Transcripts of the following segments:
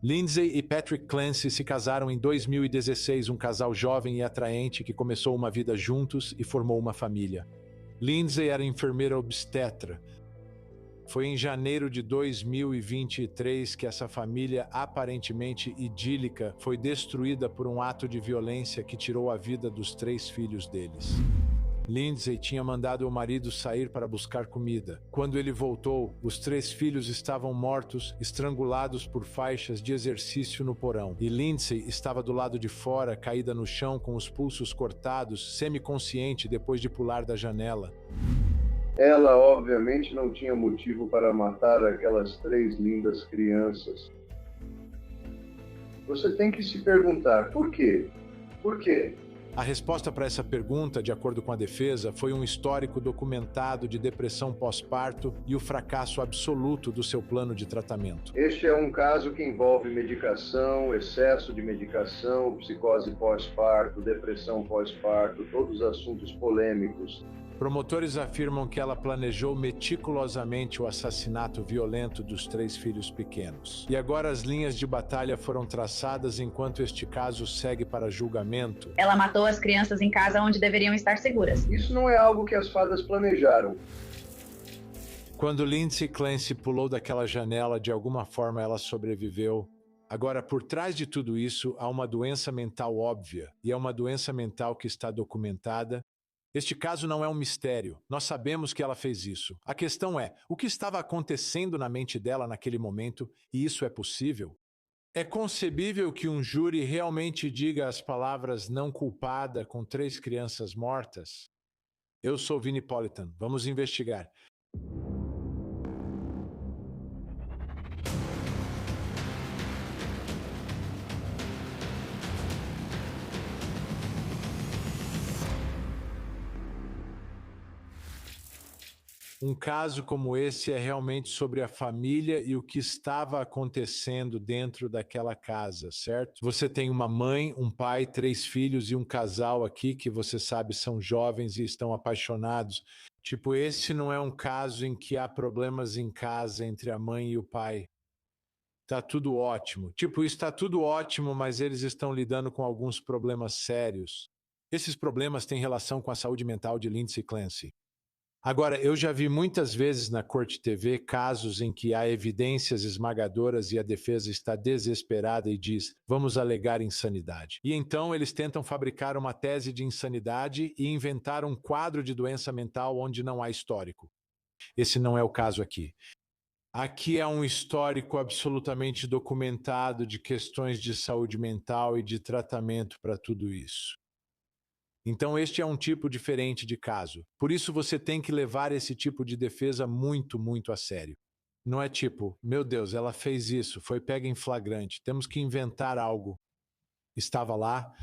Lindsay e Patrick Clancy se casaram em 2016, um casal jovem e atraente que começou uma vida juntos e formou uma família. Lindsay era enfermeira obstetra. Foi em janeiro de 2023 que essa família aparentemente idílica foi destruída por um ato de violência que tirou a vida dos 3 filhos deles. Lindsay tinha mandado o marido sair para buscar comida. Quando ele voltou, os 3 filhos estavam mortos, estrangulados por faixas de exercício no porão. E Lindsay estava do lado de fora, caída no chão com os pulsos cortados, semiconsciente depois de pular da janela. Ela, obviamente, não tinha motivo para matar aquelas 3 lindas crianças. Você tem que se perguntar, por quê? Por quê? A resposta para essa pergunta, de acordo com a defesa, foi um histórico documentado de depressão pós-parto e o fracasso absoluto do seu plano de tratamento. Este é um caso que envolve medicação, excesso de medicação, psicose pós-parto, depressão pós-parto, todos assuntos polêmicos. Promotores afirmam que ela planejou meticulosamente o assassinato violento dos 3 filhos pequenos. E agora as linhas de batalha foram traçadas enquanto este caso segue para julgamento. Ela matou as crianças em casa onde deveriam estar seguras. Isso não é algo que as fadas planejaram. Quando Lindsay Clancy pulou daquela janela, de alguma forma ela sobreviveu. Agora, por trás de tudo isso, há uma doença mental óbvia, e é uma doença mental que está documentada. Este caso não é um mistério. Nós sabemos que ela fez isso. A questão é, o que estava acontecendo na mente dela naquele momento, e isso é possível? É concebível que um júri realmente diga as palavras não culpada com 3 crianças mortas? Eu sou Vini Politan. Vamos investigar. Um caso como esse é realmente sobre a família e o que estava acontecendo dentro daquela casa, certo? Você tem uma mãe, um pai, 3 filhos e um casal aqui que você sabe são jovens e estão apaixonados. Tipo, esse não é um caso em que há problemas em casa entre a mãe e o pai. Tá tudo ótimo. Tipo, está tudo ótimo, mas eles estão lidando com alguns problemas sérios. Esses problemas têm relação com a saúde mental de Lindsay Clancy. Agora, eu já vi muitas vezes na Corte TV casos em que há evidências esmagadoras e a defesa está desesperada e diz, vamos alegar insanidade. E então eles tentam fabricar uma tese de insanidade e inventar um quadro de doença mental onde não há histórico. Esse não é o caso aqui. Aqui é um histórico absolutamente documentado de questões de saúde mental e de tratamento para tudo isso. Então este é um tipo diferente de caso. Por isso você tem que levar esse tipo de defesa muito, muito a sério. Não é tipo, meu Deus, ela fez isso, foi pega em flagrante, temos que inventar algo. Estava lá.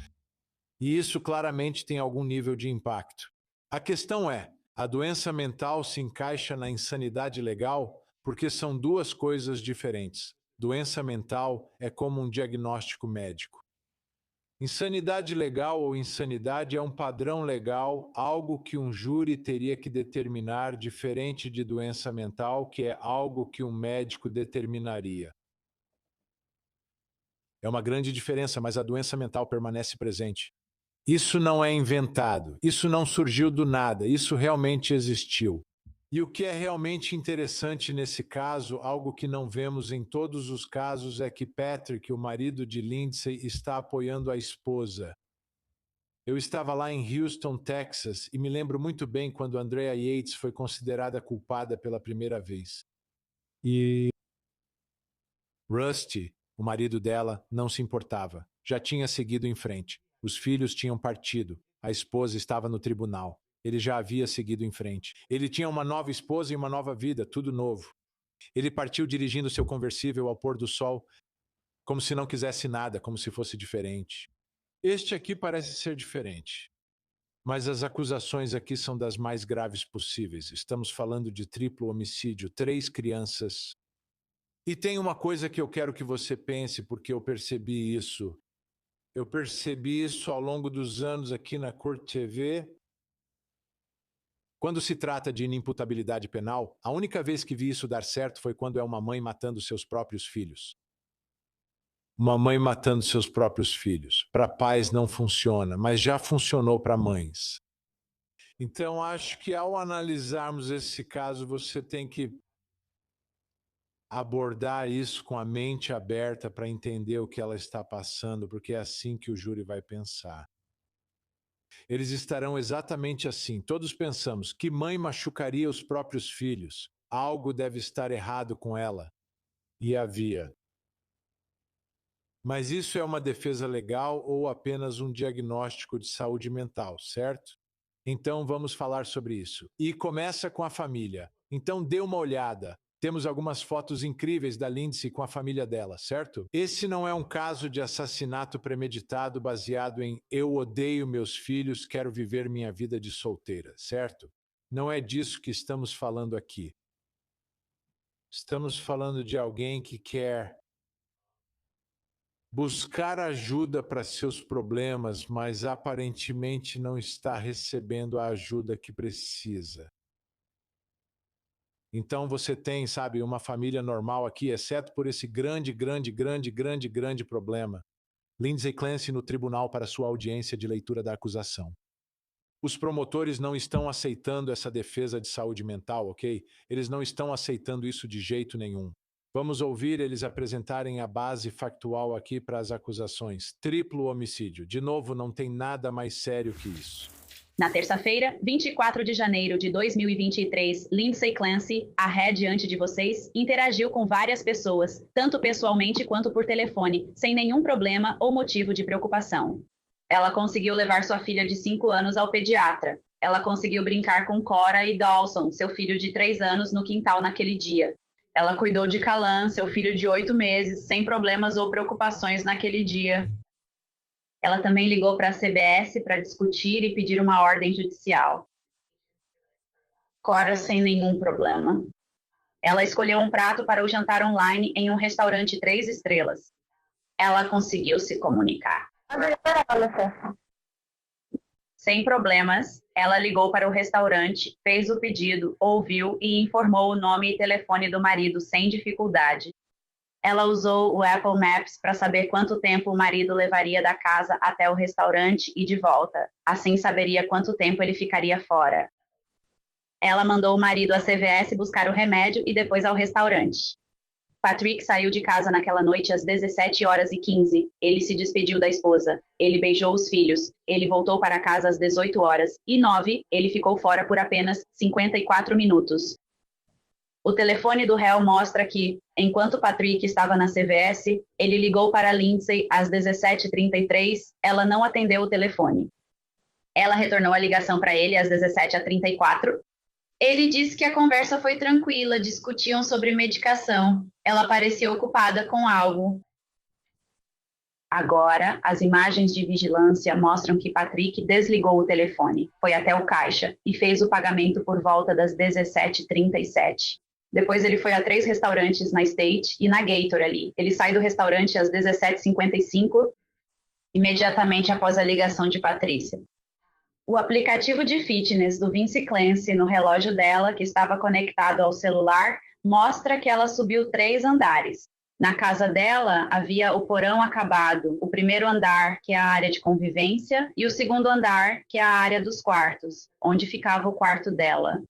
E isso claramente tem algum nível de impacto. A questão é, a doença mental se encaixa na insanidade legal porque são 2 coisas diferentes. Doença mental é como um diagnóstico médico. Insanidade legal ou insanidade é um padrão legal, algo que um júri teria que determinar, diferente de doença mental, que é algo que um médico determinaria. É uma grande diferença, mas a doença mental permanece presente. Isso não é inventado, isso não surgiu do nada, isso realmente existiu. E o que é realmente interessante nesse caso, algo que não vemos em todos os casos, é que Patrick, o marido de Lindsay, está apoiando a esposa. Eu estava lá em Houston, Texas, e me lembro muito bem quando Andrea Yates foi considerada culpada pela primeira vez. E Rusty, o marido dela, não se importava. Já tinha seguido em frente. Os filhos tinham partido. A esposa estava no tribunal. Ele já havia seguido em frente. Ele tinha uma nova esposa e uma nova vida, tudo novo. Ele partiu dirigindo seu conversível ao pôr do sol, como se não quisesse nada, como se fosse diferente. Este aqui parece ser diferente. Mas as acusações aqui são das mais graves possíveis. Estamos falando de triplo homicídio, 3 crianças. E tem uma coisa que eu quero que você pense, porque eu percebi isso. Eu percebi isso ao longo dos anos aqui na Corte TV. Quando se trata de inimputabilidade penal, a única vez que vi isso dar certo foi quando é uma mãe matando seus próprios filhos. Uma mãe matando seus próprios filhos. Para pais não funciona, mas já funcionou para mães. Então, acho que ao analisarmos esse caso, você tem que abordar isso com a mente aberta para entender o que ela está passando, porque é assim que o júri vai pensar. Eles estarão exatamente assim. Todos pensamos, que mãe machucaria os próprios filhos? Algo deve estar errado com ela. E havia. Mas isso é uma defesa legal ou apenas um diagnóstico de saúde mental, certo? Então vamos falar sobre isso. E começa com a família. Então dê uma olhada. Temos algumas fotos incríveis da Lindsay com a família dela, certo? Esse não é um caso de assassinato premeditado baseado em eu odeio meus filhos, quero viver minha vida de solteira, certo? Não é disso que estamos falando aqui. Estamos falando de alguém que quer buscar ajuda para seus problemas, mas aparentemente não está recebendo a ajuda que precisa. Então você tem, sabe, uma família normal aqui, exceto por esse grande problema. Lindsay Clancy no tribunal para sua audiência de leitura da acusação. Os promotores não estão aceitando essa defesa de saúde mental, ok? Eles não estão aceitando isso de jeito nenhum. Vamos ouvir eles apresentarem a base factual aqui para as acusações. Triplo homicídio. De novo, não tem nada mais sério que isso. Na terça-feira, 24 de janeiro de 2023, Lindsay Clancy, a ré diante de vocês, interagiu com várias pessoas, tanto pessoalmente quanto por telefone, sem nenhum problema ou motivo de preocupação. Ela conseguiu levar sua filha de 5 anos ao pediatra. Ela conseguiu brincar com Cora e Dawson, seu filho de 3 anos, no quintal naquele dia. Ela cuidou de Callan, seu filho de 8 meses, sem problemas ou preocupações naquele dia. Ela também ligou para a CBS para discutir e pedir uma ordem judicial. Cora sem nenhum problema. Ela escolheu um prato para o jantar online em um restaurante 3 estrelas. Ela conseguiu se comunicar. Sem problemas, ela ligou para o restaurante, fez o pedido, ouviu e informou o nome e telefone do marido sem dificuldade. Ela usou o Apple Maps para saber quanto tempo o marido levaria da casa até o restaurante e de volta. Assim saberia quanto tempo ele ficaria fora. Ela mandou o marido à CVS buscar o remédio e depois ao restaurante. Patrick saiu de casa naquela noite às 17h15. Ele se despediu da esposa. Ele beijou os filhos. Ele voltou para casa às 18h09. Ele ficou fora por apenas 54 minutos. O telefone do réu mostra que, enquanto Patrick estava na CVS, ele ligou para Lindsay às 17h33. Ela não atendeu o telefone. Ela retornou a ligação para ele às 17h34. Ele disse que a conversa foi tranquila, discutiam sobre medicação. Ela parecia ocupada com algo. Agora, as imagens de vigilância mostram que Patrick desligou o telefone, foi até o caixa e fez o pagamento por volta das 17h37. Depois ele foi a 3 restaurantes na State e na Gator ali. Ele sai do restaurante às 17h55, imediatamente após a ligação de Patrícia. O aplicativo de fitness do Vince Clancy no relógio dela, que estava conectado ao celular, mostra que ela subiu 3 andares. Na casa dela havia o porão acabado, o primeiro andar, que é a área de convivência, e o segundo andar, que é a área dos quartos, onde ficava o quarto dela.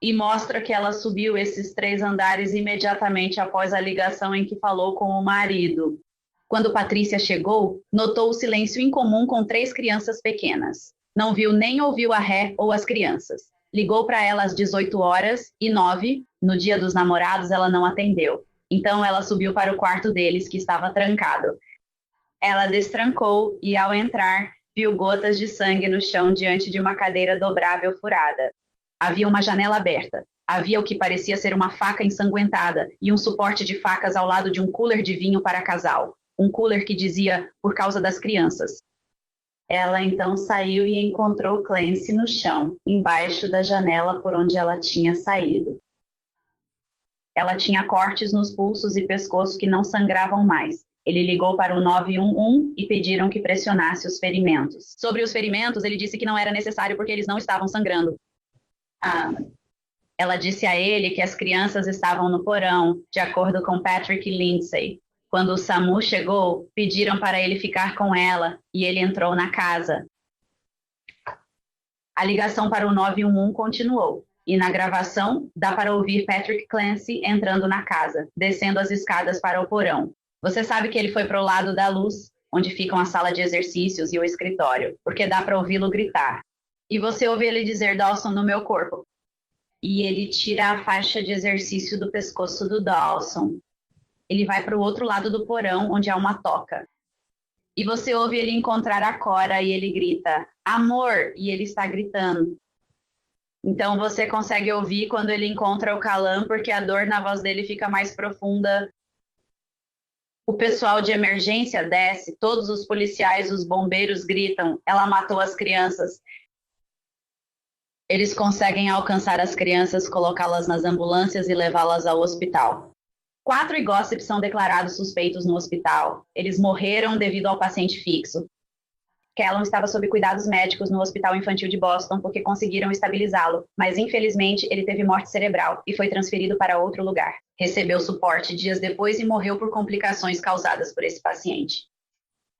E mostra que ela subiu esses 3 andares imediatamente após a ligação em que falou com o marido. Quando Patrícia chegou, notou o silêncio incomum com 3 crianças pequenas. Não viu nem ouviu a ré ou as crianças. Ligou para ela às 18h09, no dia dos namorados ela não atendeu. Então ela subiu para o quarto deles, que estava trancado. Ela destrancou e, ao entrar, viu gotas de sangue no chão diante de uma cadeira dobrável furada. Havia uma janela aberta. Havia o que parecia ser uma faca ensanguentada e um suporte de facas ao lado de um cooler de vinho para casal. Um cooler que dizia, por causa das crianças. Ela então saiu e encontrou Clancy no chão, embaixo da janela por onde ela tinha saído. Ela tinha cortes nos pulsos e pescoço que não sangravam mais. Ele ligou para o 911 e pediram que pressionasse os ferimentos. Sobre os ferimentos, ele disse que não era necessário porque eles não estavam sangrando. Ela disse a ele que as crianças estavam no porão, de acordo com Patrick e Lindsay. Quando o SAMU chegou, pediram para ele ficar com ela e ele entrou na casa. A ligação para o 911 continuou e na gravação dá para ouvir Patrick Clancy entrando na casa, descendo as escadas para o porão. Você sabe que ele foi para o lado da luz, onde ficam a sala de exercícios e o escritório, porque dá para ouvi-lo gritar. E você ouve ele dizer, Dawson, no meu corpo. E ele tira a faixa de exercício do pescoço do Dawson. Ele vai para o outro lado do porão, onde há uma toca. E você ouve ele encontrar a Cora e ele grita, amor, e ele está gritando. Então você consegue ouvir quando ele encontra o Callan, porque a dor na voz dele fica mais profunda. O pessoal de emergência desce, todos os policiais, os bombeiros gritam, ela matou as crianças. Eles conseguem alcançar as crianças, colocá-las nas ambulâncias e levá-las ao hospital. 4 gossips são declarados suspeitos no hospital. Eles morreram devido ao paciente fixo. Callan estava sob cuidados médicos no Hospital Infantil de Boston porque conseguiram estabilizá-lo, mas infelizmente ele teve morte cerebral e foi transferido para outro lugar. Recebeu suporte dias depois e morreu por complicações causadas por esse paciente.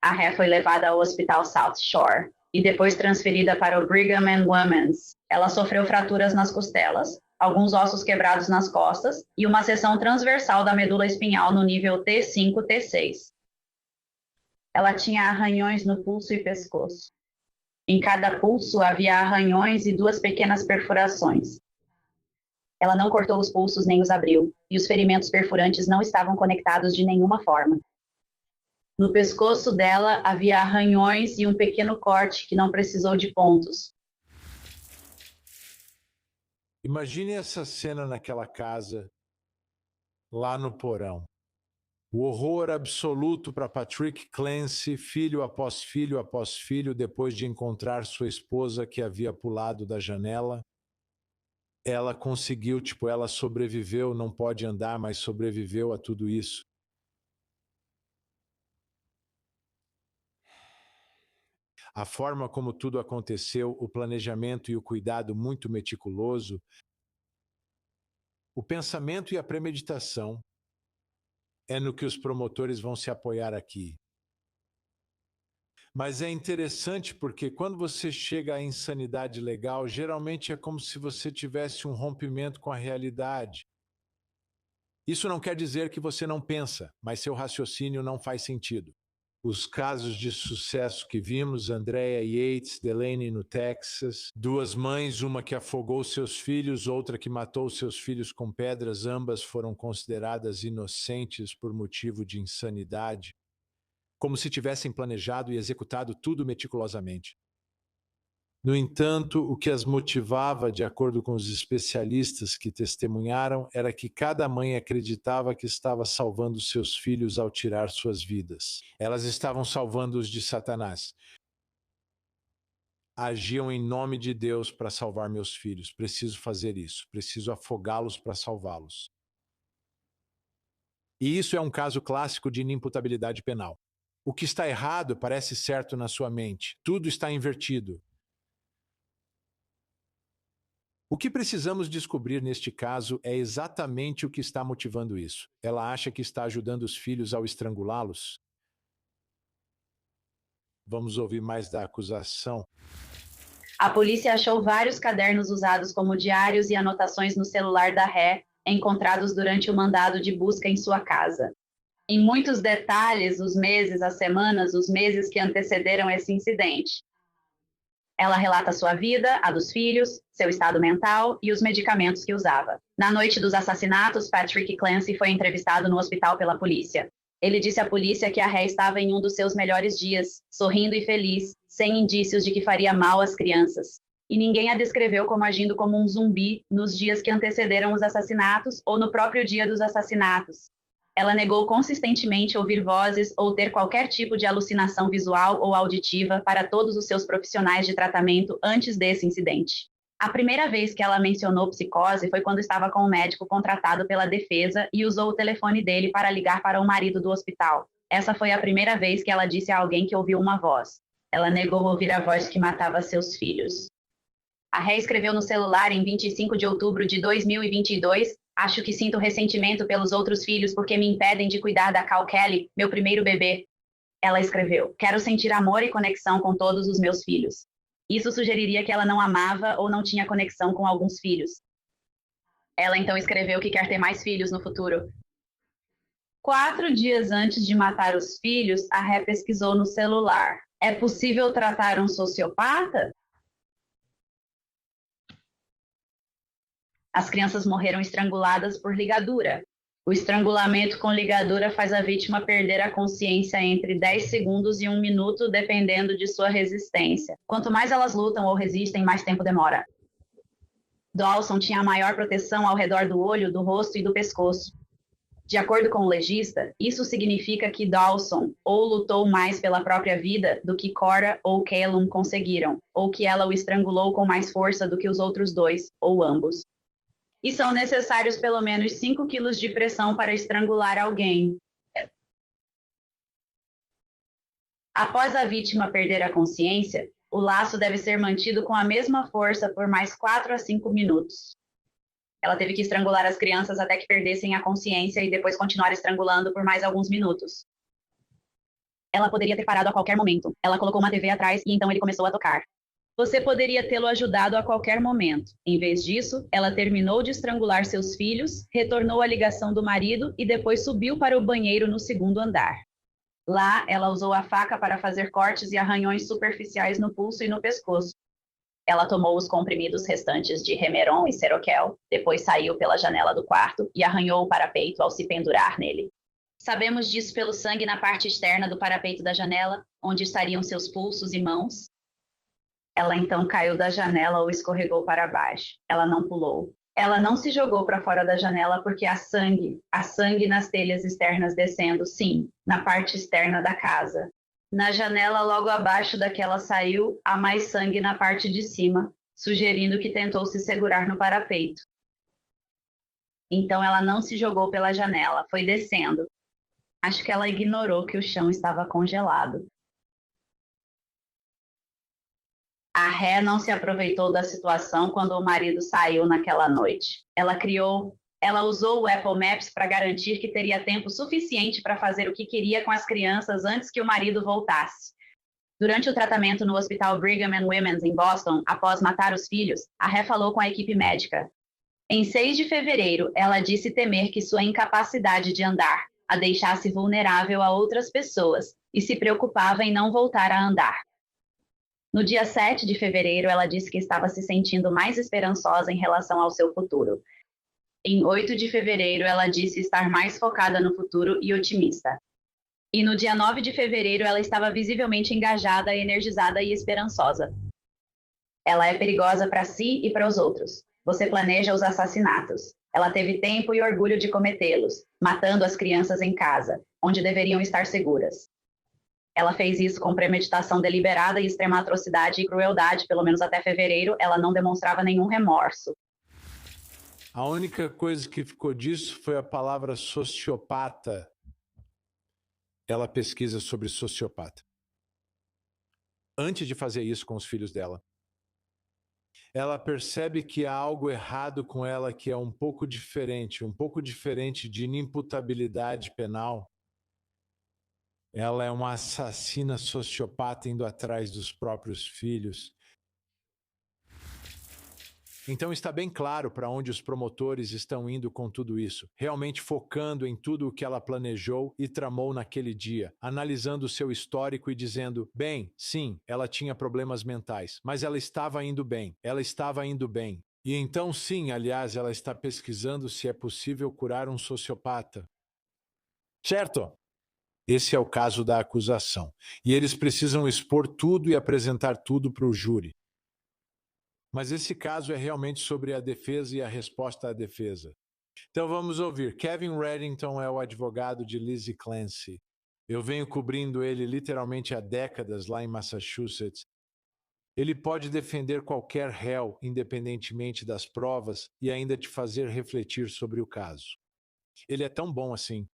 A ré foi levada ao Hospital South Shore e depois transferida para o Brigham and Women's. Ela sofreu fraturas nas costelas, alguns ossos quebrados nas costas e uma seção transversal da medula espinhal no nível T5-T6. Ela tinha arranhões no pulso e pescoço. Em cada pulso havia arranhões e 2 pequenas perfurações. Ela não cortou os pulsos nem os abriu, e os ferimentos perfurantes não estavam conectados de nenhuma forma. No pescoço dela havia arranhões e um pequeno corte que não precisou de pontos. Imagine essa cena naquela casa, lá no porão. O horror absoluto para Patrick Clancy, filho após filho, depois de encontrar sua esposa que havia pulado da janela. Ela conseguiu, ela sobreviveu, não pode andar, mas sobreviveu a tudo isso. A forma como tudo aconteceu, o planejamento e o cuidado muito meticuloso, o pensamento e a premeditação, é no que os promotores vão se apoiar aqui. Mas é interessante porque quando você chega à insanidade legal, geralmente é como se você tivesse um rompimento com a realidade. Isso não quer dizer que você não pensa, mas seu raciocínio não faz sentido. Os casos de sucesso que vimos, Andrea Yates, Delaney no Texas, 2 mães, uma que afogou seus filhos, outra que matou seus filhos com pedras, ambas foram consideradas inocentes por motivo de insanidade, como se tivessem planejado e executado tudo meticulosamente. No entanto, o que as motivava, de acordo com os especialistas que testemunharam, era que cada mãe acreditava que estava salvando seus filhos ao tirar suas vidas. Elas estavam salvando-os de Satanás. Agiam em nome de Deus para salvar meus filhos. Preciso fazer isso. Preciso afogá-los para salvá-los. E isso é um caso clássico de inimputabilidade penal. O que está errado parece certo na sua mente. Tudo está invertido. O que precisamos descobrir neste caso é exatamente o que está motivando isso. Ela acha que está ajudando os filhos ao estrangulá-los? Vamos ouvir mais da acusação. A polícia achou vários cadernos usados como diários e anotações no celular da ré, encontrados durante o mandado de busca em sua casa. Em muitos detalhes, os meses, as semanas, os meses que antecederam esse incidente. Ela relata sua vida, a dos filhos, seu estado mental e os medicamentos que usava. Na noite dos assassinatos, Patrick Clancy foi entrevistado no hospital pela polícia. Ele disse à polícia que a ré estava em um dos seus melhores dias, sorrindo e feliz, sem indícios de que faria mal às crianças. E ninguém a descreveu como agindo como um zumbi nos dias que antecederam os assassinatos ou no próprio dia dos assassinatos. Ela negou consistentemente ouvir vozes ou ter qualquer tipo de alucinação visual ou auditiva para todos os seus profissionais de tratamento antes desse incidente. A primeira vez que ela mencionou psicose foi quando estava com um médico contratado pela defesa e usou o telefone dele para ligar para o marido do hospital. Essa foi a primeira vez que ela disse a alguém que ouviu uma voz. Ela negou ouvir a voz que matava seus filhos. A ré escreveu no celular em 25 de outubro de 2022, Acho que sinto ressentimento pelos outros filhos porque me impedem de cuidar da Cal Kelly, meu primeiro bebê. Ela escreveu: quero sentir amor e conexão com todos os meus filhos. Isso sugeriria que ela não amava ou não tinha conexão com alguns filhos. Ela então escreveu que quer ter mais filhos no futuro. 4 dias antes de matar os filhos, a Ré pesquisou no celular. É possível tratar um sociopata? As crianças morreram estranguladas por ligadura. O estrangulamento com ligadura faz a vítima perder a consciência entre 10 segundos e 1 minuto, dependendo de sua resistência. Quanto mais elas lutam ou resistem, mais tempo demora. Dawson tinha a maior proteção ao redor do olho, do rosto e do pescoço. De acordo com o legista, isso significa que Dawson ou lutou mais pela própria vida do que Cora ou Calum conseguiram, ou que ela o estrangulou com mais força do que os outros dois, ou ambos. E são necessários pelo menos 5 quilos de pressão para estrangular alguém. Após a vítima perder a consciência, o laço deve ser mantido com a mesma força por mais 4 a 5 minutos. Ela teve que estrangular as crianças até que perdessem a consciência e depois continuar estrangulando por mais alguns minutos. Ela poderia ter parado a qualquer momento. Ela colocou uma TV atrás e então ele começou a tocar. Você poderia tê-lo ajudado a qualquer momento. Em vez disso, ela terminou de estrangular seus filhos, retornou à ligação do marido e depois subiu para o banheiro no segundo andar. Lá, ela usou a faca para fazer cortes e arranhões superficiais no pulso e no pescoço. Ela tomou os comprimidos restantes de Remeron e Seroquel, depois saiu pela janela do quarto e arranhou o parapeito ao se pendurar nele. Sabemos disso pelo sangue na parte externa do parapeito da janela, onde estariam seus pulsos e mãos. Ela então caiu da janela ou escorregou para baixo. Ela não pulou. Ela não se jogou para fora da janela porque há sangue nas telhas externas descendo, sim, na parte externa da casa. Na janela logo abaixo da que ela saiu, há mais sangue na parte de cima, sugerindo que tentou se segurar no parapeito. Então ela não se jogou pela janela, foi descendo. Acho que ela ignorou que o chão estava congelado. A Ré não se aproveitou da situação quando o marido saiu naquela noite. Ela usou o Apple Maps para garantir que teria tempo suficiente para fazer o que queria com as crianças antes que o marido voltasse. Durante o tratamento no Hospital Brigham and Women's em Boston, após matar os filhos, a Ré falou com a equipe médica. Em 6 de fevereiro, ela disse temer que sua incapacidade de andar a deixasse vulnerável a outras pessoas e se preocupava em não voltar a andar. No dia 7 de fevereiro, ela disse que estava se sentindo mais esperançosa em relação ao seu futuro. Em 8 de fevereiro, ela disse estar mais focada no futuro e otimista. E no dia 9 de fevereiro, ela estava visivelmente engajada, energizada e esperançosa. Ela é perigosa para si e para os outros. Você planeja os assassinatos. Ela teve tempo e orgulho de cometê-los, matando as crianças em casa, onde deveriam estar seguras. Ela fez isso com premeditação deliberada e extrema atrocidade e crueldade, pelo menos até fevereiro, ela não demonstrava nenhum remorso. A única coisa que ficou disso foi a palavra sociopata. Ela pesquisa sobre sociopata. Antes de fazer isso com os filhos dela. Ela percebe que há algo errado com ela que é um pouco diferente de inimputabilidade penal. Ela é uma assassina sociopata indo atrás dos próprios filhos. Então está bem claro para onde os promotores estão indo com tudo isso, realmente focando em tudo o que ela planejou e tramou naquele dia, analisando o seu histórico e dizendo, bem, sim, ela tinha problemas mentais, mas ela estava indo bem. E então sim, aliás, ela está pesquisando se é possível curar um sociopata. Certo? Esse é o caso da acusação. E eles precisam expor tudo e apresentar tudo para o júri. Mas esse caso é realmente sobre a defesa e a resposta à defesa. Então vamos ouvir. Kevin Reddington é o advogado de Lizzie Clancy. Eu venho cobrindo ele literalmente há décadas lá em Massachusetts. Ele pode defender qualquer réu, independentemente das provas, e ainda te fazer refletir sobre o caso. Ele é tão bom assim.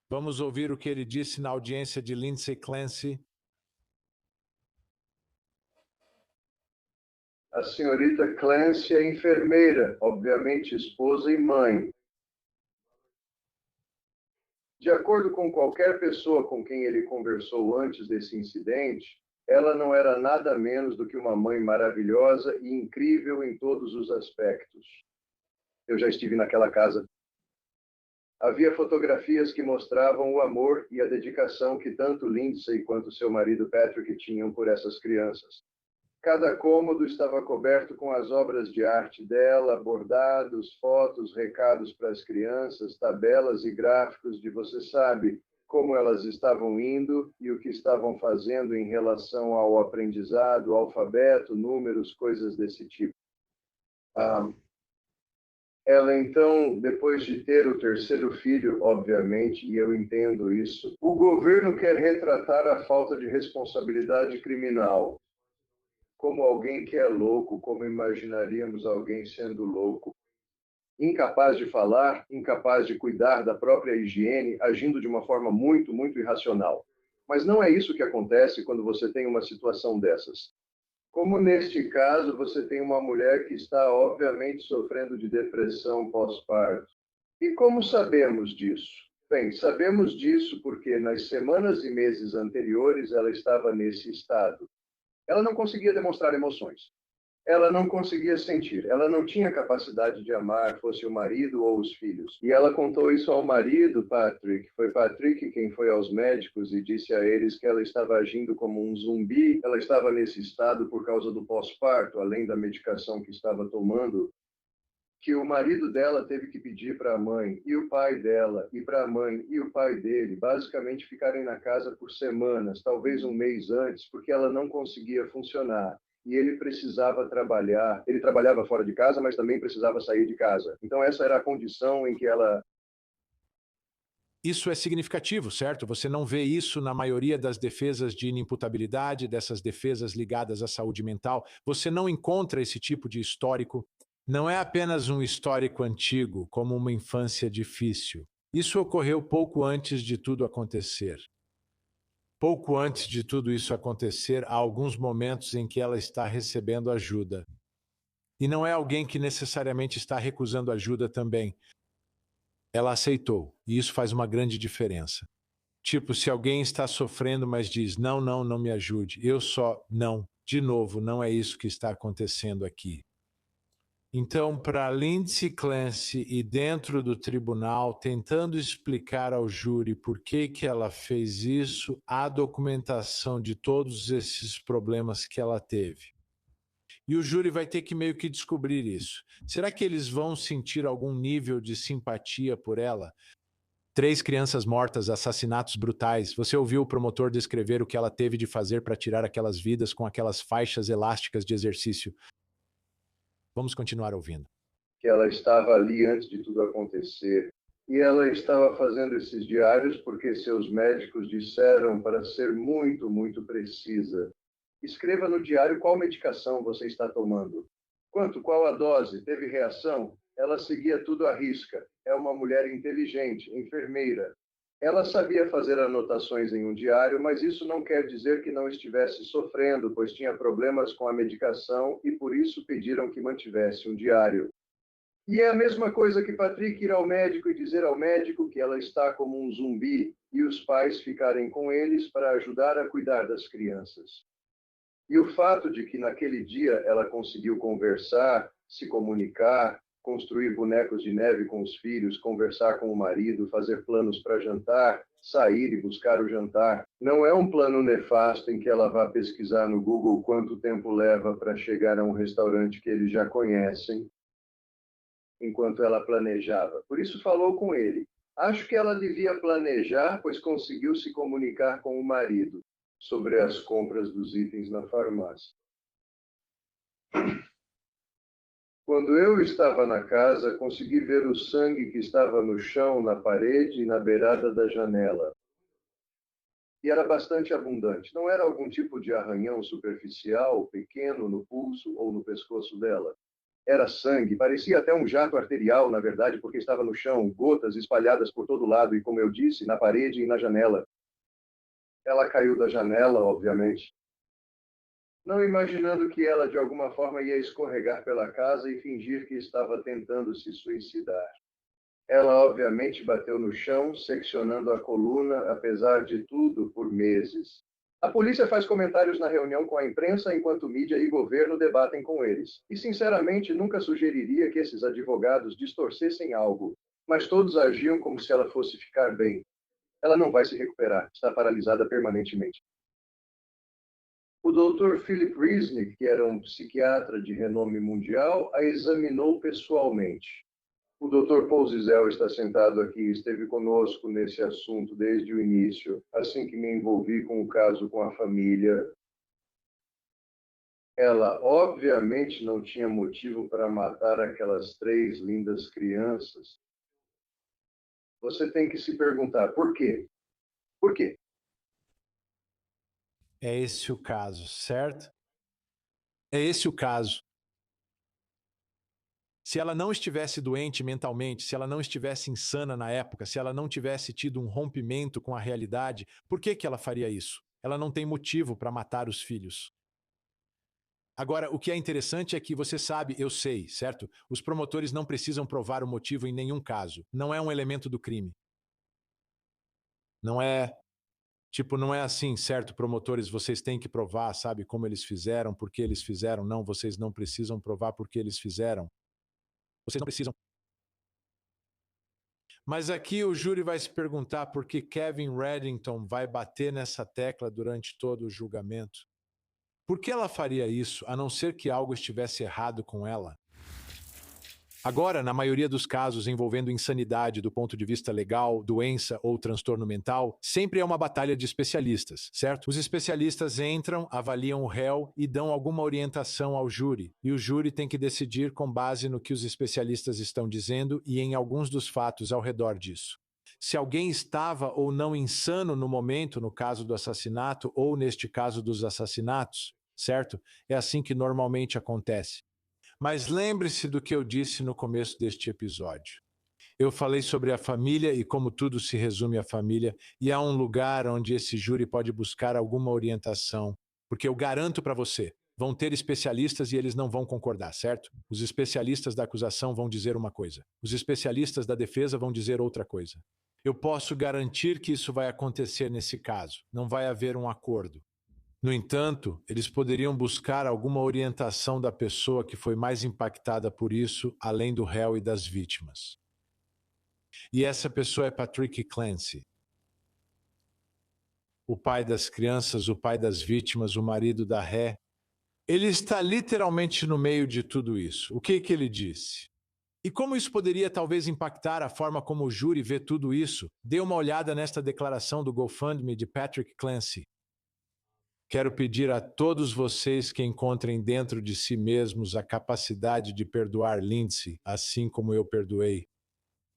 Vamos ouvir o que ele disse na audiência de Lindsay Clancy. A senhorita Clancy é enfermeira, obviamente esposa e mãe. De acordo com qualquer pessoa com quem ele conversou antes desse incidente, ela não era nada menos do que uma mãe maravilhosa e incrível em todos os aspectos. Eu já estive naquela casa. Havia fotografias que mostravam o amor e a dedicação que tanto Lindsay quanto seu marido Patrick tinham por essas crianças. Cada cômodo estava coberto com as obras de arte dela, bordados, fotos, recados para as crianças, tabelas e gráficos de você sabe como elas estavam indo e o que estavam fazendo em relação ao aprendizado, alfabeto, números, coisas desse tipo. Ela, então, depois de ter o terceiro filho, obviamente, e eu entendo isso, o governo quer retratar a falta de responsabilidade criminal como alguém que é louco, como imaginaríamos alguém sendo louco, incapaz de falar, incapaz de cuidar da própria higiene, agindo de uma forma muito, muito irracional. Mas não é isso que acontece quando você tem uma situação dessas. Como neste caso, você tem uma mulher que está, obviamente, sofrendo de depressão pós-parto. E como sabemos disso? Bem, sabemos disso porque nas semanas e meses anteriores ela estava nesse estado. Ela não conseguia demonstrar emoções. Ela não conseguia sentir. Ela não tinha capacidade de amar, fosse o marido ou os filhos. E ela contou isso ao marido, Patrick. Foi Patrick quem foi aos médicos e disse a eles que ela estava agindo como um zumbi. Ela estava nesse estado por causa do pós-parto, além da medicação que estava tomando, que o marido dela teve que pedir para a mãe e o pai dela, e para a mãe e o pai dele, basicamente ficarem na casa por semanas, talvez um mês antes, porque ela não conseguia funcionar. E ele precisava trabalhar. Ele trabalhava fora de casa, mas também precisava sair de casa. Então essa era a condição em que ela... Isso é significativo, certo? Você não vê isso na maioria das defesas de inimputabilidade, dessas defesas ligadas à saúde mental. Você não encontra esse tipo de histórico. Não é apenas um histórico antigo, como uma infância difícil. Isso ocorreu pouco antes de tudo acontecer. Pouco antes de tudo isso acontecer, há alguns momentos em que ela está recebendo ajuda. E não é alguém que necessariamente está recusando ajuda também. Ela aceitou, e isso faz uma grande diferença. Tipo, se alguém está sofrendo, mas diz, não, não, não me ajude, eu só, não, de novo, não é isso que está acontecendo aqui. Então, para Lindsay Clancy e dentro do tribunal, tentando explicar ao júri por que ela fez isso, há documentação de todos esses problemas que ela teve. E o júri vai ter que meio que descobrir isso. Será que eles vão sentir algum nível de simpatia por ela? 3 crianças mortas, assassinatos brutais. Você ouviu o promotor descrever o que ela teve de fazer para tirar aquelas vidas com aquelas faixas elásticas de exercício. Vamos continuar ouvindo. Que ela estava ali antes de tudo acontecer. E ela estava fazendo esses diários porque seus médicos disseram para ser muito, muito precisa. Escreva no diário qual medicação você está tomando. Qual a dose? Teve reação? Ela seguia tudo à risca. É uma mulher inteligente, enfermeira. Ela sabia fazer anotações em um diário, mas isso não quer dizer que não estivesse sofrendo, pois tinha problemas com a medicação e por isso pediram que mantivesse um diário. E é a mesma coisa que Patrick ir ao médico e dizer ao médico que ela está como um zumbi e os pais ficarem com eles para ajudar a cuidar das crianças. E o fato de que naquele dia ela conseguiu conversar, se comunicar, construir bonecos de neve com os filhos, conversar com o marido, fazer planos para jantar, sair e buscar o jantar. Não é um plano nefasto em que ela vá pesquisar no Google quanto tempo leva para chegar a um restaurante que eles já conhecem, enquanto ela planejava. Por isso falou com ele. Acho que ela devia planejar, pois conseguiu se comunicar com o marido sobre as compras dos itens na farmácia. Quando eu estava na casa, consegui ver o sangue que estava no chão, na parede e na beirada da janela. E era bastante abundante. Não era algum tipo de arranhão superficial, pequeno, no pulso ou no pescoço dela. Era sangue, parecia até um jato arterial, na verdade, porque estava no chão, gotas espalhadas por todo lado e, como eu disse, na parede e na janela. Ela caiu da janela, obviamente. não imaginando que ela de alguma forma ia escorregar pela casa e fingir que estava tentando se suicidar. Ela obviamente bateu no chão, seccionando a coluna, apesar de tudo, por meses. A polícia faz comentários na reunião com a imprensa enquanto mídia e governo debatem com eles. E, sinceramente, nunca sugeriria que esses advogados distorcessem algo, mas todos agiam como se ela fosse ficar bem. Ela não vai se recuperar, está paralisada permanentemente. O Dr. Philip Resnick, que era um psiquiatra de renome mundial, a examinou pessoalmente. O Dr. Paul Zizel está sentado aqui e esteve conosco nesse assunto desde o início, assim que me envolvi com o caso com a família. Ela, obviamente, não tinha motivo para matar aquelas 3 lindas crianças. Você tem que se perguntar, por quê? Por quê? É esse o caso, certo? É esse o caso. Se ela não estivesse doente mentalmente, se ela não estivesse insana na época, se ela não tivesse tido um rompimento com a realidade, por que ela faria isso? Ela não tem motivo para matar os filhos. Agora, o que é interessante é que você sabe, eu sei, certo? Os promotores não precisam provar o motivo em nenhum caso. Não é um elemento do crime. Não é. Tipo, não é assim, certo? Promotores, vocês têm que provar, sabe, como eles fizeram, por que eles fizeram. Não, vocês não precisam provar por que eles fizeram. Vocês não precisam. Mas aqui o júri vai se perguntar por que Kevin Reddington vai bater nessa tecla durante todo o julgamento. Por que ela faria isso, a não ser que algo estivesse errado com ela? Agora, na maioria dos casos envolvendo insanidade do ponto de vista legal, doença ou transtorno mental, sempre é uma batalha de especialistas, certo? Os especialistas entram, avaliam o réu e dão alguma orientação ao júri, e o júri tem que decidir com base no que os especialistas estão dizendo e em alguns dos fatos ao redor disso. Se alguém estava ou não insano no momento, no caso do assassinato ou neste caso dos assassinatos, certo? É assim que normalmente acontece. Mas lembre-se do que eu disse no começo deste episódio. Eu falei sobre a família e como tudo se resume à família, e há um lugar onde esse júri pode buscar alguma orientação, porque eu garanto para você, vão ter especialistas e eles não vão concordar, certo? Os especialistas da acusação vão dizer uma coisa, os especialistas da defesa vão dizer outra coisa. Eu posso garantir que isso vai acontecer nesse caso, não vai haver um acordo. No entanto, eles poderiam buscar alguma orientação da pessoa que foi mais impactada por isso, além do réu e das vítimas. E essa pessoa é Patrick Clancy. O pai das crianças, o pai das vítimas, o marido da ré. Ele está literalmente no meio de tudo isso. O que ele disse? E como isso poderia talvez impactar a forma como o júri vê tudo isso? Dê uma olhada nesta declaração do GoFundMe de Patrick Clancy. Quero pedir a todos vocês que encontrem dentro de si mesmos a capacidade de perdoar Lindsay, assim como eu perdoei.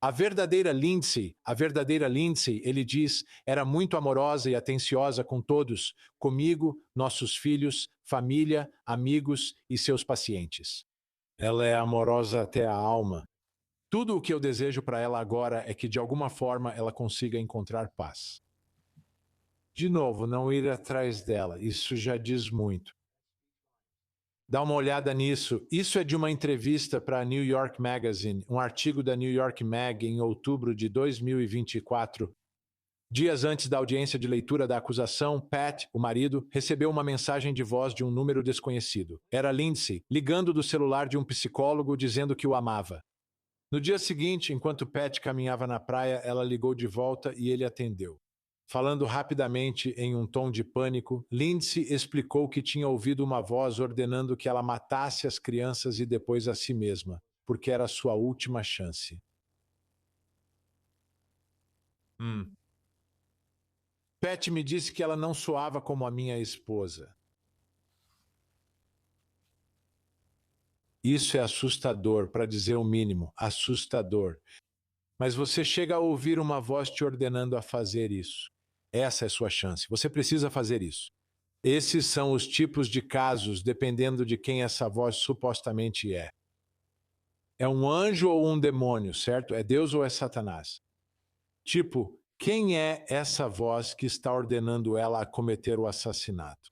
A verdadeira Lindsay, ele diz, era muito amorosa e atenciosa com todos, comigo, nossos filhos, família, amigos e seus pacientes. Ela é amorosa até a alma. Tudo o que eu desejo para ela agora é que, de alguma forma, ela consiga encontrar paz. De novo, não ir atrás dela, isso já diz muito. Dá uma olhada nisso. Isso é de uma entrevista para a New York Magazine, um artigo da New York Mag em outubro de 2024. Dias antes da audiência de leitura da acusação, Pat, o marido, recebeu uma mensagem de voz de um número desconhecido. Era Lindsay, ligando do celular de um psicólogo dizendo que o amava. No dia seguinte, enquanto Pat caminhava na praia, ela ligou de volta e ele atendeu. Falando rapidamente em um tom de pânico, Lindsay explicou que tinha ouvido uma voz ordenando que ela matasse as crianças e depois a si mesma, porque era sua última chance. Pat me disse que ela não soava como a minha esposa. Isso é assustador, para dizer o mínimo, assustador. Mas você chega a ouvir uma voz te ordenando a fazer isso. Essa é sua chance. Você precisa fazer isso. Esses são os tipos de casos, dependendo de quem essa voz supostamente é. É um anjo ou um demônio, certo? É Deus ou é Satanás? Tipo, quem é essa voz que está ordenando ela a cometer o assassinato?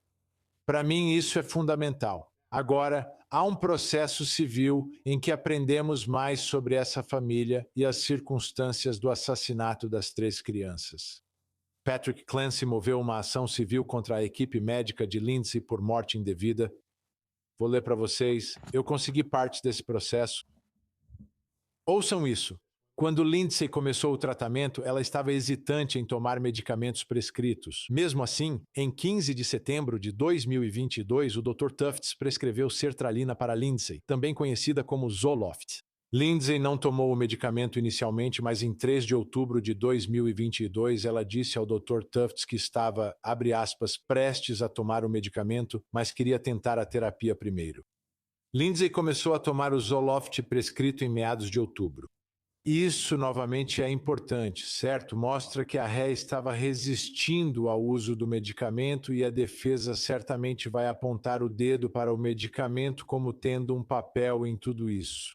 Para mim, isso é fundamental. Agora, há um processo civil em que aprendemos mais sobre essa família e as circunstâncias do assassinato das 3 crianças. Patrick Clancy moveu uma ação civil contra a equipe médica de Lindsay por morte indevida. Vou ler para vocês. Eu consegui parte desse processo. Ouçam isso. Quando Lindsay começou o tratamento, ela estava hesitante em tomar medicamentos prescritos. Mesmo assim, em 15 de setembro de 2022, o Dr. Tufts prescreveu sertralina para Lindsay, também conhecida como Zoloft. Lindsay não tomou o medicamento inicialmente, mas em 3 de outubro de 2022, ela disse ao Dr. Tufts que estava, abre aspas, prestes a tomar o medicamento, mas queria tentar a terapia primeiro. Lindsay começou a tomar o Zoloft prescrito em meados de outubro. Isso, novamente, é importante, certo? Mostra que a ré estava resistindo ao uso do medicamento e a defesa certamente vai apontar o dedo para o medicamento como tendo um papel em tudo isso.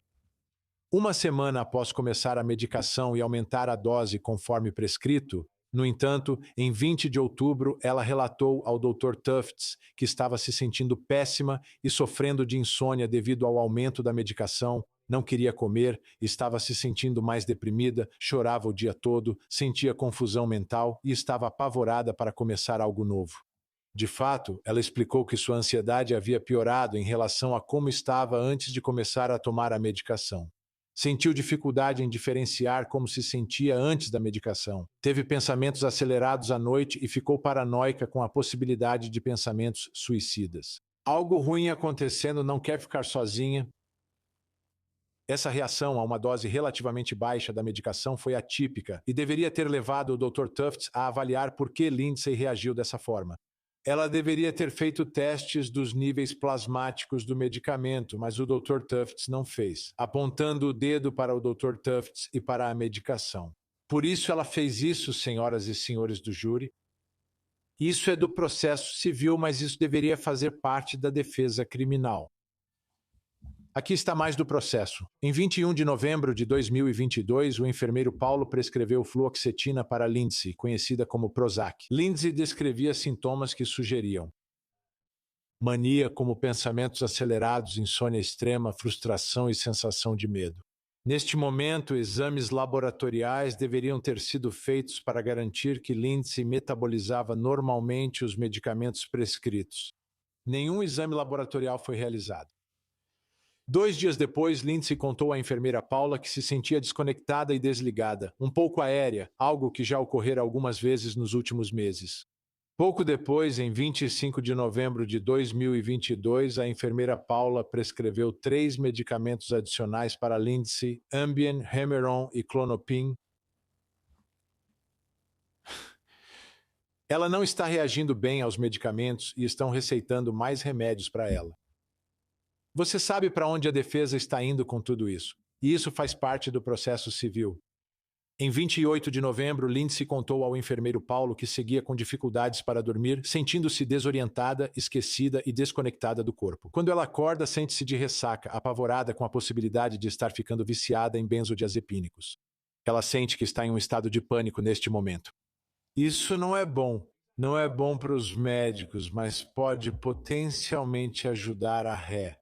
Uma semana após começar a medicação e aumentar a dose conforme prescrito, no entanto, em 20 de outubro, ela relatou ao Dr. Tufts que estava se sentindo péssima e sofrendo de insônia devido ao aumento da medicação, não queria comer, estava se sentindo mais deprimida, chorava o dia todo, sentia confusão mental e estava apavorada para começar algo novo. De fato, ela explicou que sua ansiedade havia piorado em relação a como estava antes de começar a tomar a medicação. Sentiu dificuldade em diferenciar como se sentia antes da medicação. Teve pensamentos acelerados à noite e ficou paranoica com a possibilidade de pensamentos suicidas. Algo ruim acontecendo, não quer ficar sozinha. Essa reação a uma dose relativamente baixa da medicação foi atípica e deveria ter levado o Dr. Tufts a avaliar por que Lindsay reagiu dessa forma. Ela deveria ter feito testes dos níveis plasmáticos do medicamento, mas o Dr. Tufts não fez, apontando o dedo para o Dr. Tufts e para a medicação. Por isso ela fez isso, senhoras e senhores do júri. Isso é do processo civil, mas isso deveria fazer parte da defesa criminal. Aqui está mais do processo. Em 21 de novembro de 2022, o enfermeiro Paulo prescreveu fluoxetina para Lindsay, conhecida como Prozac. Lindsay descrevia sintomas que sugeriam mania, como pensamentos acelerados, insônia extrema, frustração e sensação de medo. Neste momento, exames laboratoriais deveriam ter sido feitos para garantir que Lindsay metabolizava normalmente os medicamentos prescritos. Nenhum exame laboratorial foi realizado. 2 dias depois, Lindsay contou à enfermeira Paula que se sentia desconectada e desligada, um pouco aérea, algo que já ocorrera algumas vezes nos últimos meses. Pouco depois, em 25 de novembro de 2022, a enfermeira Paula prescreveu 3 medicamentos adicionais para Lindsay, Ambien, Remeron e Klonopin. Ela não está reagindo bem aos medicamentos e estão receitando mais remédios para ela. Você sabe para onde a defesa está indo com tudo isso, e isso faz parte do processo civil. Em 28 de novembro, Lindsay contou ao enfermeiro Paulo que seguia com dificuldades para dormir, sentindo-se desorientada, esquecida e desconectada do corpo. Quando ela acorda, sente-se de ressaca, apavorada com a possibilidade de estar ficando viciada em benzodiazepínicos. Ela sente que está em um estado de pânico neste momento. Isso não é bom. Não é bom para os médicos, mas pode potencialmente ajudar a ré.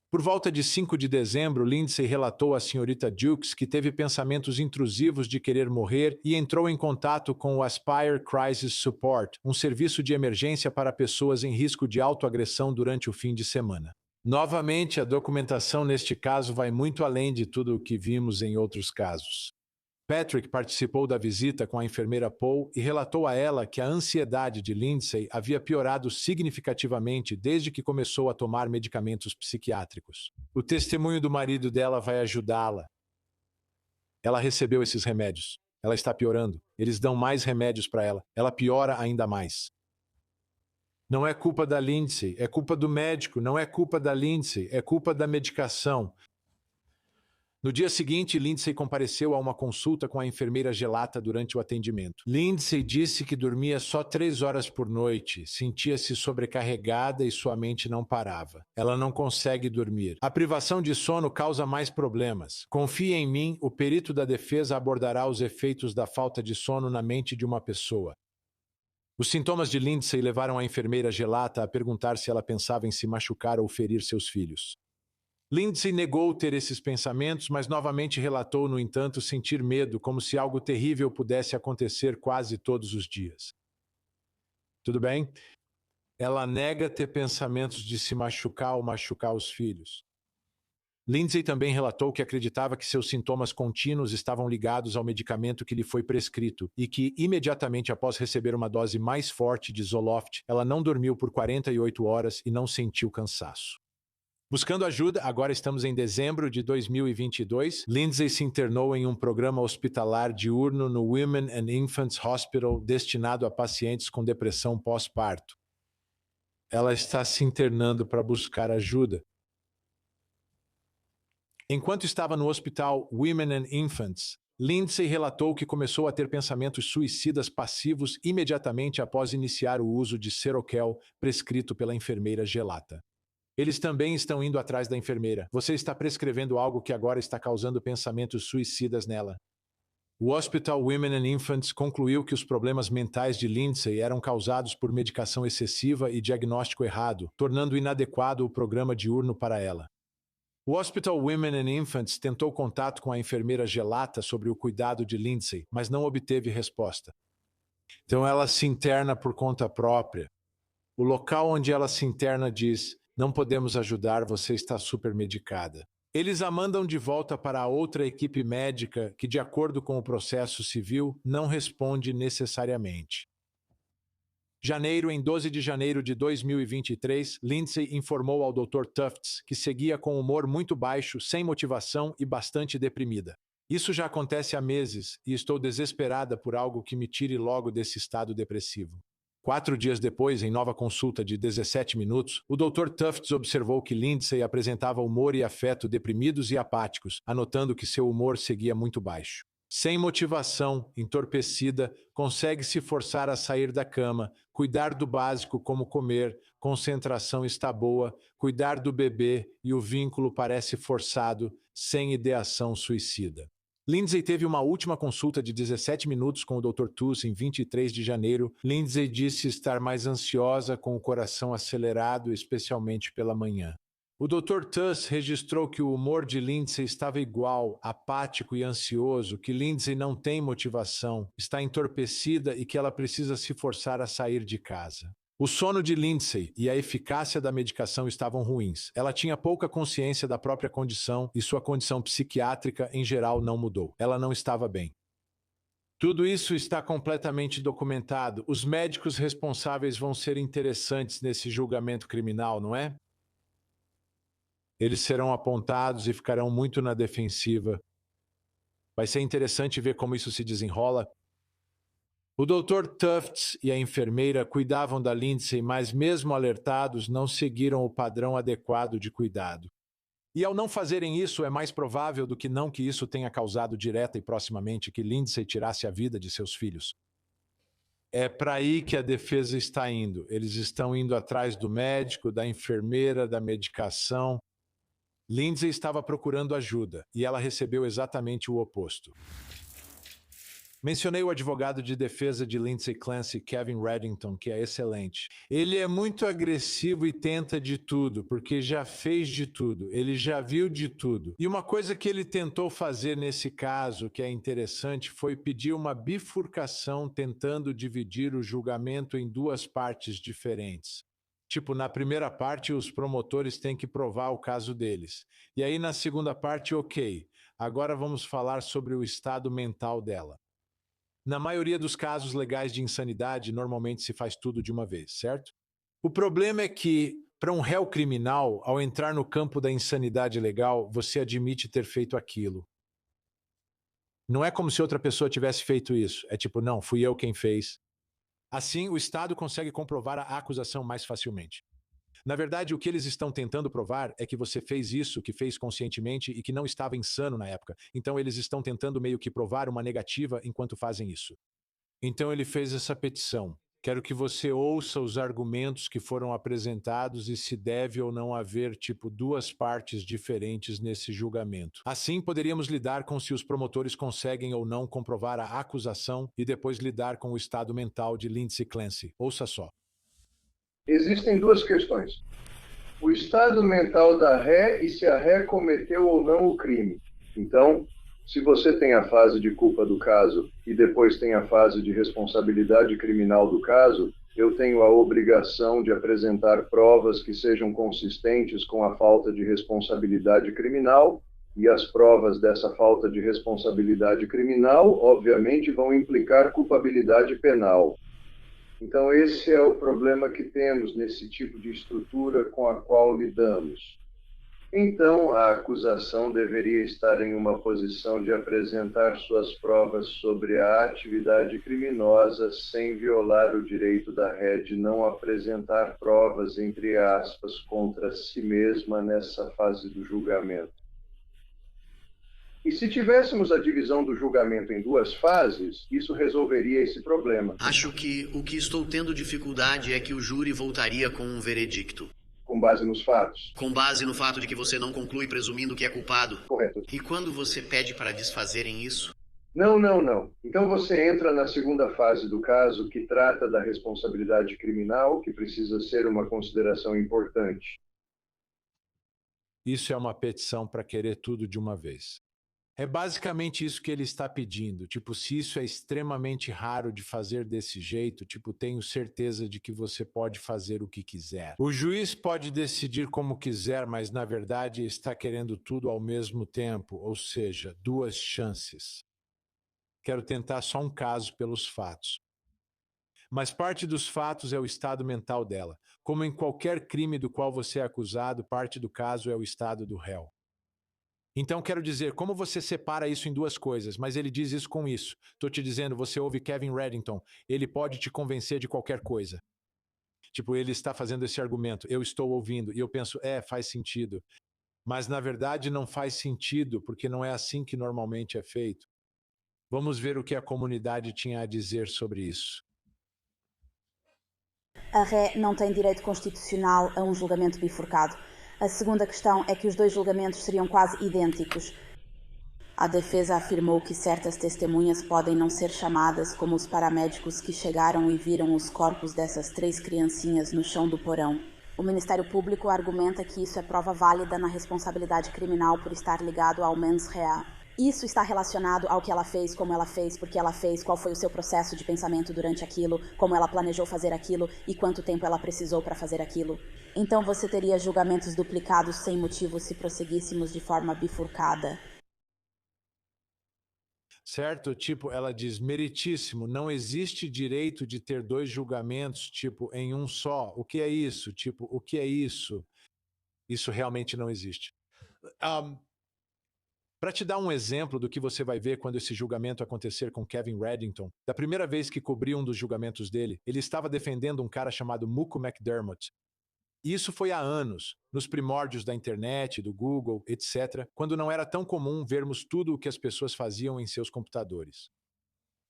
Por volta de 5 de dezembro, Lindsay relatou à senhorita Dukes que teve pensamentos intrusivos de querer morrer e entrou em contato com o Aspire Crisis Support, um serviço de emergência para pessoas em risco de autoagressão durante o fim de semana. Novamente, a documentação neste caso vai muito além de tudo o que vimos em outros casos. Patrick participou da visita com a enfermeira Paul e relatou a ela que a ansiedade de Lindsay havia piorado significativamente desde que começou a tomar medicamentos psiquiátricos. O testemunho do marido dela vai ajudá-la. Ela recebeu esses remédios. Ela está piorando. Eles dão mais remédios para ela. Ela piora ainda mais. Não é culpa da Lindsay, é culpa do médico. Não é culpa da Lindsay, é culpa da medicação. No dia seguinte, Lindsay compareceu a uma consulta com a enfermeira Gelata durante o atendimento. Lindsay disse que dormia só 3 horas por noite, sentia-se sobrecarregada e sua mente não parava. Ela não consegue dormir. A privação de sono causa mais problemas. Confie em mim, o perito da defesa abordará os efeitos da falta de sono na mente de uma pessoa. Os sintomas de Lindsay levaram a enfermeira Gelata a perguntar se ela pensava em se machucar ou ferir seus filhos. Lindsay negou ter esses pensamentos, mas novamente relatou, no entanto, sentir medo, como se algo terrível pudesse acontecer quase todos os dias. Tudo bem? Ela nega ter pensamentos de se machucar ou machucar os filhos. Lindsay também relatou que acreditava que seus sintomas contínuos estavam ligados ao medicamento que lhe foi prescrito e que, imediatamente após receber uma dose mais forte de Zoloft, ela não dormiu por 48 horas e não sentiu cansaço. Buscando ajuda, agora estamos em dezembro de 2022, Lindsay se internou em um programa hospitalar diurno no Women and Infants Hospital destinado a pacientes com depressão pós-parto. Ela está se internando para buscar ajuda. Enquanto estava no hospital Women and Infants, Lindsay relatou que começou a ter pensamentos suicidas passivos imediatamente após iniciar o uso de Seroquel prescrito pela enfermeira Gelata. Eles também estão indo atrás da enfermeira. Você está prescrevendo algo que agora está causando pensamentos suicidas nela. O Hospital Women and Infants concluiu que os problemas mentais de Lindsay eram causados por medicação excessiva e diagnóstico errado, tornando inadequado o programa diurno para ela. O Hospital Women and Infants tentou contato com a enfermeira Gelata sobre o cuidado de Lindsay, mas não obteve resposta. Então ela se interna por conta própria. O local onde ela se interna diz: não podemos ajudar, você está supermedicada. Eles a mandam de volta para a outra equipe médica que, de acordo com o processo civil, não responde necessariamente. Em 12 de janeiro de 2023, Lindsay informou ao Dr. Tufts que seguia com humor muito baixo, sem motivação e bastante deprimida. Isso já acontece há meses e estou desesperada por algo que me tire logo desse estado depressivo. 4 dias depois, em nova consulta de 17 minutos, o Dr. Tufts observou que Lindsay apresentava humor e afeto deprimidos e apáticos, anotando que seu humor seguia muito baixo. Sem motivação, entorpecida, consegue se forçar a sair da cama, cuidar do básico como comer, concentração está boa, cuidar do bebê e o vínculo parece forçado, sem ideação suicida. Lindsay teve uma última consulta de 17 minutos com o Dr. Tuss em 23 de janeiro. Lindsay disse estar mais ansiosa, com o coração acelerado, especialmente pela manhã. O Dr. Tuss registrou que o humor de Lindsay estava igual, apático e ansioso, que Lindsay não tem motivação, está entorpecida e que ela precisa se forçar a sair de casa. O sono de Lindsay e a eficácia da medicação estavam ruins. Ela tinha pouca consciência da própria condição e sua condição psiquiátrica, em geral, não mudou. Ela não estava bem. Tudo isso está completamente documentado. Os médicos responsáveis vão ser interessantes nesse julgamento criminal, não é? Eles serão apontados e ficarão muito na defensiva. Vai ser interessante ver como isso se desenrola. O Dr. Tufts e a enfermeira cuidavam da Lindsay, mas mesmo alertados, não seguiram o padrão adequado de cuidado. E ao não fazerem isso, é mais provável do que não que isso tenha causado direta e proximamente que Lindsay tirasse a vida de seus filhos. É para aí que a defesa está indo. Eles estão indo atrás do médico, da enfermeira, da medicação. Lindsay estava procurando ajuda, e ela recebeu exatamente o oposto. Mencionei o advogado de defesa de Lindsay Clancy, Kevin Reddington, que é excelente. Ele é muito agressivo e tenta de tudo, porque já fez de tudo, ele já viu de tudo. E uma coisa que ele tentou fazer nesse caso, que é interessante, foi pedir uma bifurcação tentando dividir o julgamento em 2 partes diferentes. Tipo, na primeira parte, os promotores têm que provar o caso deles. E aí, na segunda parte, ok, agora vamos falar sobre o estado mental dela. Na maioria dos casos legais de insanidade, normalmente se faz tudo de uma vez, certo? O problema é que, para um réu criminal, ao entrar no campo da insanidade legal, você admite ter feito aquilo. Não é como se outra pessoa tivesse feito isso. É tipo, não, fui eu quem fez. Assim, o Estado consegue comprovar a acusação mais facilmente. Na verdade, o que eles estão tentando provar é que você fez isso, que fez conscientemente e que não estava insano na época. Então eles estão tentando meio que provar uma negativa enquanto fazem isso. Então ele fez essa petição. Quero que você ouça os argumentos que foram apresentados e se deve ou não haver, duas partes diferentes nesse julgamento. Assim, poderíamos lidar com se os promotores conseguem ou não comprovar a acusação e depois lidar com o estado mental de Lindsay Clancy. Ouça só. Existem duas questões. O estado mental da ré e se a ré cometeu ou não o crime. Então, se você tem a fase de culpa do caso e depois tem a fase de responsabilidade criminal do caso, eu tenho a obrigação de apresentar provas que sejam consistentes com a falta de responsabilidade criminal, e as provas dessa falta de responsabilidade criminal, obviamente, vão implicar culpabilidade penal. Então, esse é o problema que temos nesse tipo de estrutura com a qual lidamos. Então, a acusação deveria estar em uma posição de apresentar suas provas sobre a atividade criminosa sem violar o direito da ré de não apresentar provas, entre aspas, contra si mesma nessa fase do julgamento. E se tivéssemos a divisão do julgamento em duas fases, isso resolveria esse problema. Acho que o que estou tendo dificuldade é que o júri voltaria com um veredicto. Com base nos fatos? Com base no fato de que você não conclui presumindo que é culpado. Correto. E quando você pede para desfazerem isso? Não. Então você entra na segunda fase do caso, que trata da responsabilidade criminal, que precisa ser uma consideração importante. Isso é uma petição para querer tudo de uma vez. É basicamente isso que ele está pedindo. Se isso é extremamente raro de fazer desse jeito, tenho certeza de que você pode fazer o que quiser. O juiz pode decidir como quiser, mas na verdade está querendo tudo ao mesmo tempo, ou seja, duas chances. Quero tentar só um caso pelos fatos. Mas parte dos fatos é o estado mental dela. Como em qualquer crime do qual você é acusado, parte do caso é o estado do réu. Então, quero dizer, como você separa isso em duas coisas, mas ele diz isso com isso. Estou te dizendo, você ouve Kevin Reddington, ele pode te convencer de qualquer coisa. Ele está fazendo esse argumento, eu estou ouvindo, e eu penso, faz sentido. Mas, na verdade, não faz sentido, porque não é assim que normalmente é feito. Vamos ver o que a comunidade tinha a dizer sobre isso. A ré não tem direito constitucional a um julgamento bifurcado. A segunda questão é que os dois julgamentos seriam quase idênticos. A defesa afirmou que certas testemunhas podem não ser chamadas, como os paramédicos que chegaram e viram os corpos dessas 3 criancinhas no chão do porão. O Ministério Público argumenta que isso é prova válida na responsabilidade criminal por estar ligado ao mens rea. Isso está relacionado ao que ela fez, como ela fez, porque ela fez, qual foi o seu processo de pensamento durante aquilo, como ela planejou fazer aquilo e quanto tempo ela precisou para fazer aquilo. Então você teria julgamentos duplicados sem motivo se prosseguíssemos de forma bifurcada. Certo? Ela diz, meritíssimo, não existe direito de ter 2 julgamentos, em um só. O que é isso? O que é isso? Isso realmente não existe. Para te dar um exemplo do que você vai ver quando esse julgamento acontecer com Kevin Reddington, da primeira vez que cobri um dos julgamentos dele, ele estava defendendo um cara chamado Muko McDermott. E isso foi há anos, nos primórdios da internet, do Google, etc., quando não era tão comum vermos tudo o que as pessoas faziam em seus computadores.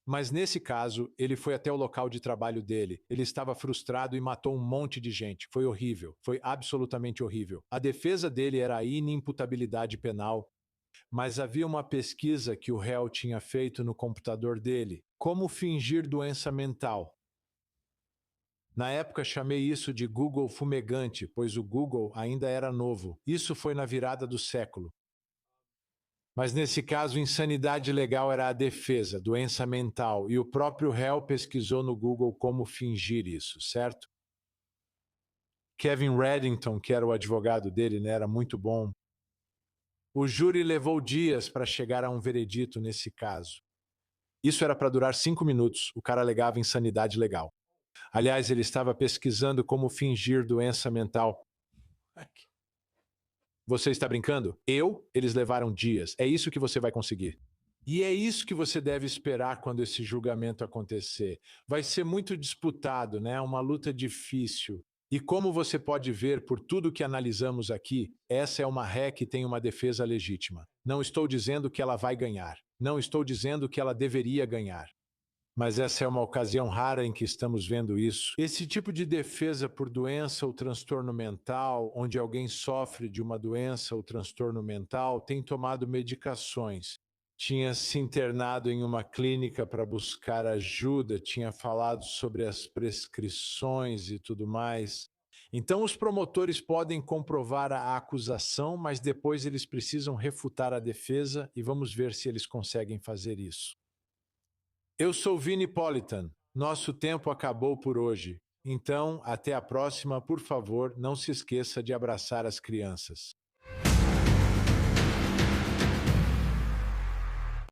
Mas nesse caso, ele foi até o local de trabalho dele. Ele estava frustrado e matou um monte de gente. Foi horrível. Foi absolutamente horrível. A defesa dele era a inimputabilidade penal, mas havia uma pesquisa que o réu tinha feito no computador dele. Como fingir doença mental. Na época chamei isso de Google fumegante, pois o Google ainda era novo. Isso foi na virada do século. Mas nesse caso, insanidade legal era a defesa, doença mental, e o próprio réu pesquisou no Google como fingir isso, certo? Kevin Reddington, que era o advogado dele, era muito bom. O júri levou dias para chegar a um veredito nesse caso. Isso era para durar 5 minutos, o cara alegava insanidade legal. Aliás, ele estava pesquisando como fingir doença mental. Você está brincando? Eles levaram dias. É isso que você vai conseguir. E é isso que você deve esperar quando esse julgamento acontecer. Vai ser muito disputado, Uma luta difícil. E como você pode ver por tudo que analisamos aqui, essa é uma ré que tem uma defesa legítima. Não estou dizendo que ela vai ganhar. Não estou dizendo que ela deveria ganhar. Mas essa é uma ocasião rara em que estamos vendo isso. Esse tipo de defesa por doença ou transtorno mental, onde alguém sofre de uma doença ou transtorno mental, tem tomado medicações. Tinha se internado em uma clínica para buscar ajuda, tinha falado sobre as prescrições e tudo mais. Então, os promotores podem comprovar a acusação, mas depois eles precisam refutar a defesa e vamos ver se eles conseguem fazer isso. Eu sou Vini Politan. Nosso tempo acabou por hoje. Então, até a próxima. Por favor, não se esqueça de abraçar as crianças.